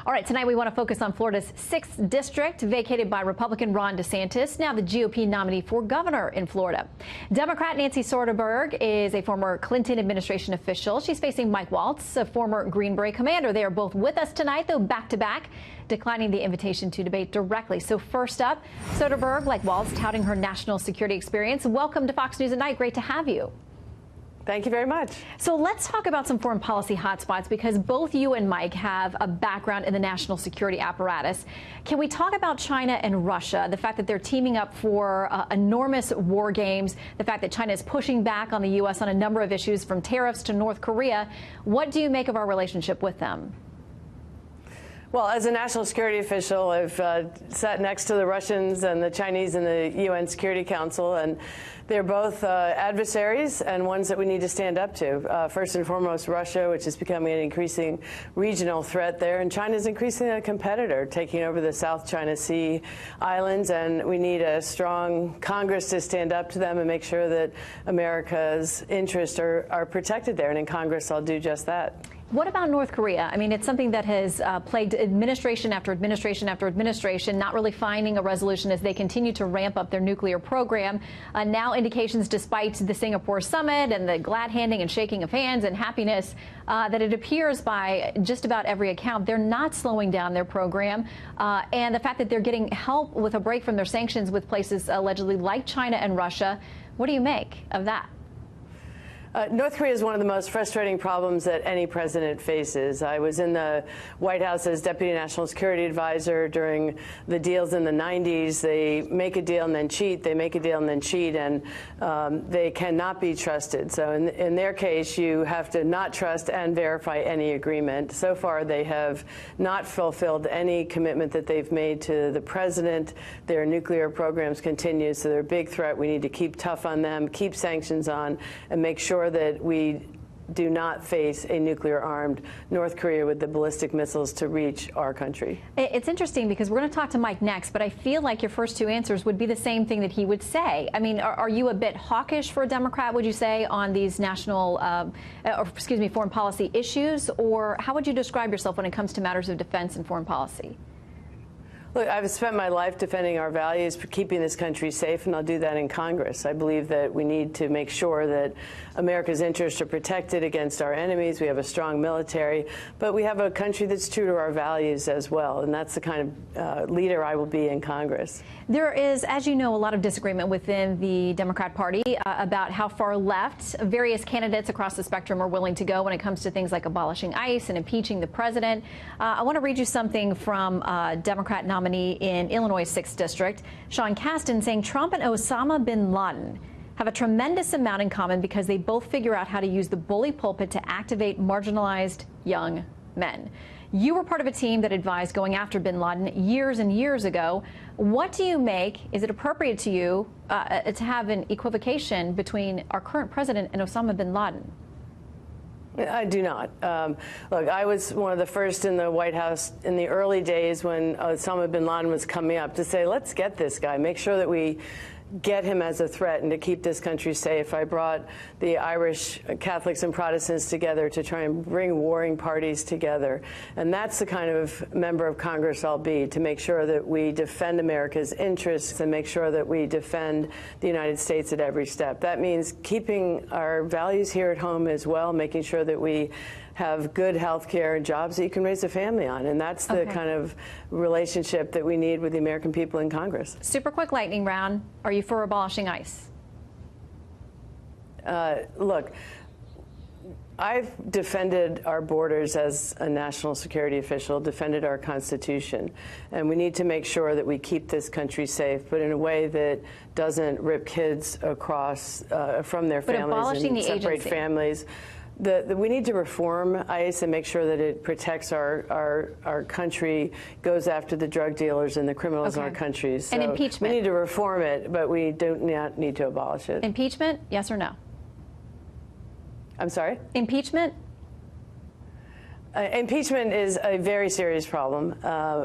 All right, tonight we want to focus on Florida's 6th district, vacated by Republican Ron DeSantis, now the GOP nominee for governor in Florida. Democrat Nancy Soderberg is a former Clinton administration official. She's facing Mike Waltz, a former Green Beret commander. They are both with us tonight, though back to back, declining the invitation to debate directly. So first up, Soderberg, like Waltz, touting her national security experience. Welcome to Fox News at Night. Great to have you. Thank you very much. So let's talk about some foreign policy hotspots, because both you and Mike have a background in the national security apparatus. Can we talk about China and Russia, the fact that they're teaming up for enormous war games, the fact that China is pushing back on the U.S. on a number of issues, from tariffs to North Korea? What do you make of our relationship with them? Well, as a national security official, I've sat next to the Russians and the Chinese in the UN Security Council, and they're both adversaries and ones that we need to stand up to. First and foremost, Russia, which is becoming an increasing regional threat there, and China is increasingly a competitor, taking over the South China Sea islands, and we need a strong Congress to stand up to them and make sure that America's interests are protected there, and in Congress I'll do just that. What about North Korea? I mean, it's something that has plagued administration after administration after administration, not really finding a resolution as they continue to ramp up their nuclear program. Now indications, despite the Singapore summit and the glad handing and shaking of hands and happiness, that it appears by just about every account they're not slowing down their program. And the fact that they're getting help with a break from their sanctions with places allegedly like China and Russia. What do you make of that? North Korea is one of the most frustrating problems that any president faces. I was in the White House as Deputy National Security Advisor during the deals in the 90s. They make a deal and then cheat. They make a deal and then cheat, and they cannot be trusted. So in their case, you have to not trust and verify any agreement. So far, they have not fulfilled any commitment that they've made to the president. Their nuclear programs continue, so they're a big threat. We need to keep tough on them, keep sanctions on, and make sure that we do not face a nuclear-armed North Korea with the ballistic missiles to reach our country. It's interesting because we're going to talk to Mike next, but I feel like your first two answers would be the same thing that he would say. I mean, are you a bit hawkish for a Democrat, would you say, on these national, foreign policy issues? Or how would you describe yourself when it comes to matters of defense and foreign policy? Look, I've spent my life defending our values, for keeping this country safe, and I'll do that in Congress. I believe that we need to make sure that America's interests are protected against our enemies. We have a strong military, but we have a country that's true to our values as well, and that's the kind of leader I will be in Congress. There is, as you know, a lot of disagreement within the Democrat Party about how far left various candidates across the spectrum are willing to go when it comes to things like abolishing ICE and impeaching the president. I want to read you something from Democrat nominee in Illinois' 6th district, Sean Casten, saying Trump and Osama bin Laden have a tremendous amount in common because they both figure out how to use the bully pulpit to activate marginalized young men. You were part of a team that advised going after bin Laden years and years ago. What do you make? Is it appropriate to you to have an equivocation between our current president and Osama bin Laden? I do not. Look, I was one of the first in the White House in the early days when Osama bin Laden was coming up to say, let's get this guy, make sure that we get him as a threat and to keep this country safe. I brought the Irish Catholics and Protestants together to try and bring warring parties together. And that's the kind of member of Congress I'll be, to make sure that we defend America's interests and make sure that we defend the United States at every step. That means keeping our values here at home as well, making sure that we have good health care and jobs that you can raise a family on. And that's the kind of relationship that we need with the American people in Congress. Super quick lightning round. Are you for abolishing ICE? Look, I've defended our borders as a national security official, defended our Constitution, and we need to make sure that we keep this country safe, but in a way that doesn't rip kids across from their families and separate families. We need to reform ICE and make sure that it protects our country, goes after the drug dealers and the criminals in our country. So and impeachment. We need to reform it, but we do not need to abolish it. Impeachment, yes or no? I'm sorry? Impeachment? Impeachment is a very serious problem.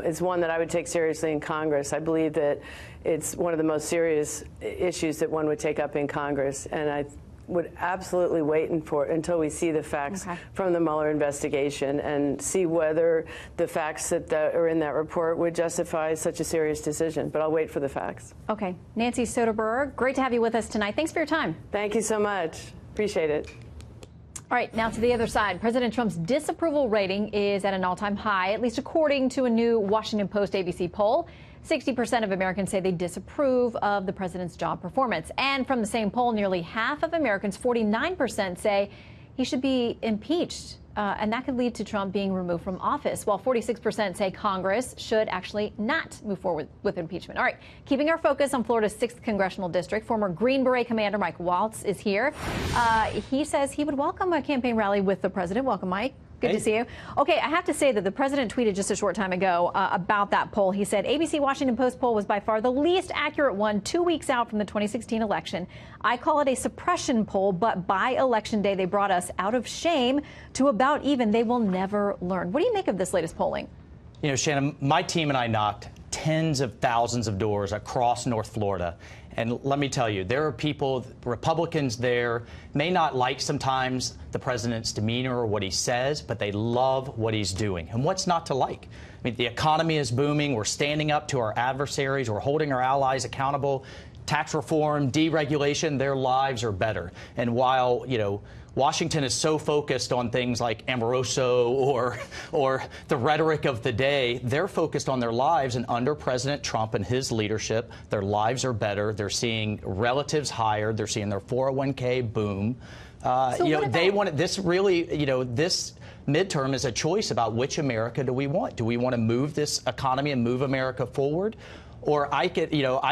It's one that I would take seriously in Congress. I believe that it's one of the most serious issues that one would take up in Congress, and would absolutely wait until we see the facts from the Mueller investigation and see whether the facts that are in that report would justify such a serious decision. But I'll wait for the facts. Okay. Nancy Soderberg, great to have you with us tonight. Thanks for your time. Thank you so much. Appreciate it. All right, now to the other side. President Trump's disapproval rating is at an all-time high, at least according to a new Washington Post ABC poll. 60% of Americans say they disapprove of the president's job performance. And from the same poll, nearly half of Americans, 49%, say he should be impeached. And that could lead to Trump being removed from office, while 46% say Congress should actually not move forward with impeachment. All right, keeping our focus on Florida's 6th congressional district, former Green Beret Commander Mike Waltz is here. He says he would welcome a campaign rally with the president. Welcome, Mike. Good to see you. Okay, I have to say that the president tweeted just a short time ago about that poll. He said, ABC Washington Post poll was by far the least accurate one 2 weeks out from the 2016 election. I call it a suppression poll, but by election day, they brought us out of shame to about even. They will never learn. What do you make of this latest polling? You know, Shannon, my team and I knocked tens of thousands of doors across North Florida. And let me tell you, there are people, Republicans there, may not like sometimes the president's demeanor or what he says, but they love what he's doing. And what's not to like? I mean, the economy is booming. We're standing up to our adversaries. We're holding our allies accountable. Tax reform, deregulation, their lives are better. And while, you know, Washington is so focused on things like Amoroso or the rhetoric of the day, they're focused on their lives. And under President Trump and his leadership, their lives are better. They're seeing relatives higher. They're seeing their 401k boom. They want this really, this midterm is a choice about which America do we want. Do we want to move this economy and move America forward? Or I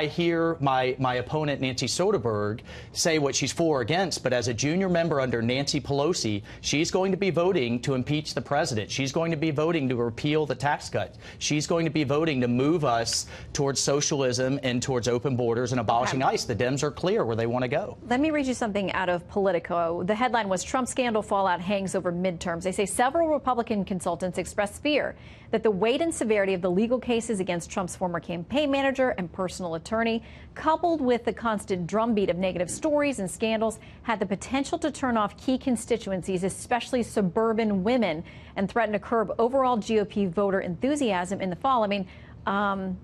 hear my opponent, Nancy Soderberg, say what she's for or against, but as a junior member under Nancy Pelosi, she's going to be voting to impeach the president. She's going to be voting to repeal the tax cut. She's going to be voting to move us towards socialism and towards open borders and abolishing ICE. The Dems are clear where they want to go. Let me read you something out of Politico. The headline was Trump scandal fallout hangs over midterms. They say several Republican consultants expressed fear that the weight and severity of the legal cases against Trump's former campaign manager and personal attorney, coupled with the constant drumbeat of negative stories and scandals, had the potential to turn off key constituencies, especially suburban women, and threaten to curb overall GOP voter enthusiasm in the fall. I mean,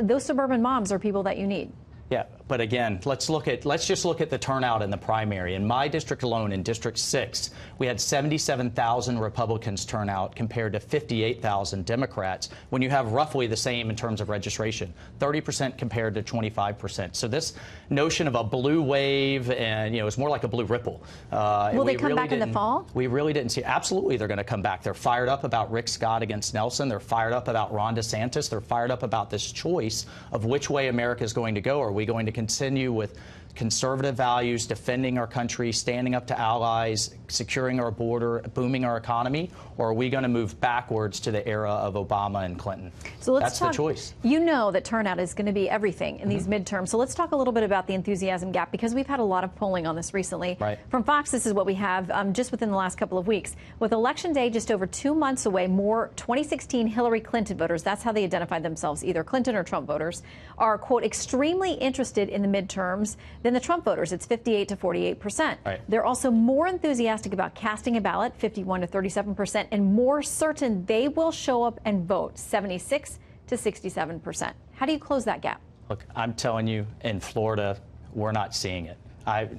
those suburban moms are people that you need. Yeah, but again, let's just look at the turnout in the primary. In my district alone, in District 6, we had 77,000 Republicans turn out compared to 58,000 Democrats, when you have roughly the same in terms of registration, 30% compared to 25%. So this notion of a blue wave, and it's more like a blue ripple. Will they come back in the fall? We really didn't see. Absolutely, they're going to come back. They're fired up about Rick Scott against Nelson. They're fired up about Ron DeSantis. They're fired up about this choice of which way America is going to go. Are we going to continue with conservative values, defending our country, standing up to allies, securing our border, booming our economy, or are we going to move backwards to the era of Obama and Clinton? So that's the choice. You know that turnout is going to be everything in these midterms. So let's talk a little bit about the enthusiasm gap, because we've had a lot of polling on this recently. Right. From Fox, this is what we have just within the last couple of weeks. With Election Day just over 2 months away, more 2016 Hillary Clinton voters, that's how they identified themselves, either Clinton or Trump voters, are, quote, extremely interested in the midterms than the Trump voters. It's 58 to 48%. Right. They're also more enthusiastic about casting a ballot, 51 to 37%, and more certain they will show up and vote, 76 to 67%. How do you close that gap? Look, I'm telling you, in Florida, we're not seeing it.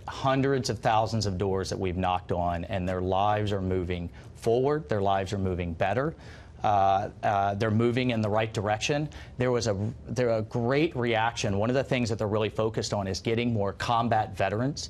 Hundreds of thousands of doors that we've knocked on, and their lives are moving forward. Their lives are moving better. They're moving in the right direction. There was a great reaction. One of the things that they're really focused on is getting more combat veterans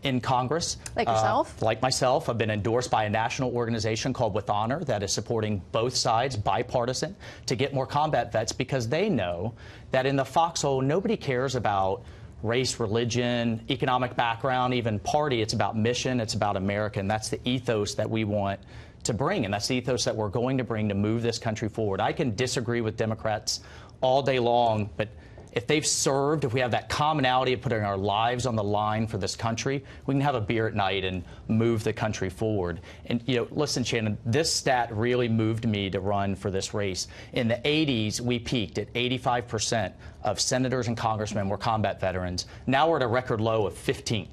in Congress. Like yourself? Like myself. I've been endorsed by a national organization called With Honor that is supporting both sides, bipartisan, to get more combat vets, because they know that in the foxhole, nobody cares about race, religion, economic background, even party. It's about mission. It's about America. And that's the ethos that we want to bring, and that's the ethos that we're going to bring to move this country forward. I can disagree with Democrats all day long, but if they've served, if we have that commonality of putting our lives on the line for this country, we can have a beer at night and move the country forward. And, listen, Shannon, this stat really moved me to run for this race. In the 80s, we peaked at 85% of senators and congressmen were combat veterans. Now we're at a record low of 15.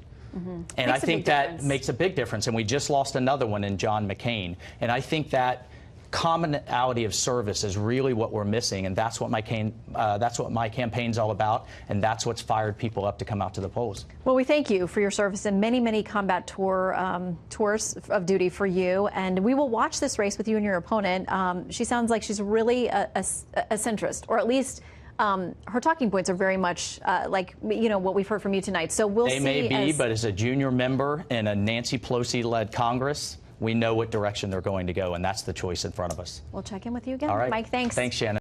And I think that makes a big difference. And we just lost another one in John McCain. And I think that commonality of service is really what we're missing, and that's what my campaign's all about, and that's what's fired people up to come out to the polls. Well, we thank you for your service and many combat tours of duty for you, and we will watch this race with you and your opponent. She sounds like she's really a centrist, or at least her talking points are very much like, you know, what we've heard from you tonight. So we'll see. They may be, but as a junior member in a Nancy Pelosi-led Congress, we know what direction they're going to go, and that's the choice in front of us. We'll check in with you again. All right. Mike, thanks. Thanks, Shannon.